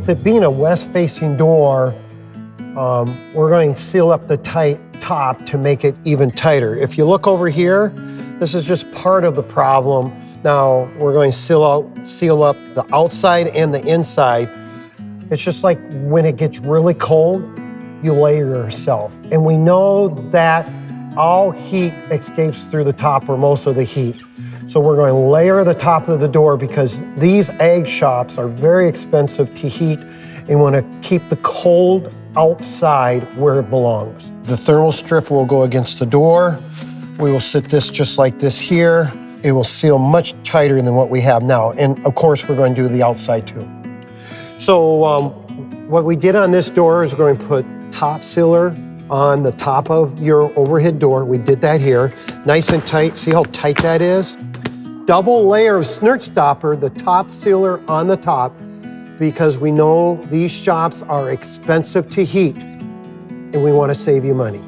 with it being a west-facing door, we're going to seal up the top to make it even tighter. If you look over here, this is just part of the problem. Now we're going to seal up the outside and the inside. It's just like when it gets really cold, you layer yourself. And we know that all heat escapes through the top, or most of the heat. So we're going to layer the top of the door because these egg shops are very expensive to heat and want to keep the cold outside where it belongs. The thermal strip will go against the door. We will sit this just like this here. It will seal much tighter than what we have now. And of course, we're going to do the outside too. So what we did on this door is we're going to put TopSealer on the top of your overhead door. We did that here, nice and tight. See how tight that is? Double layer of SnirtStopper, the TopSealer on the top, because we know these shops are expensive to heat and we want to save you money.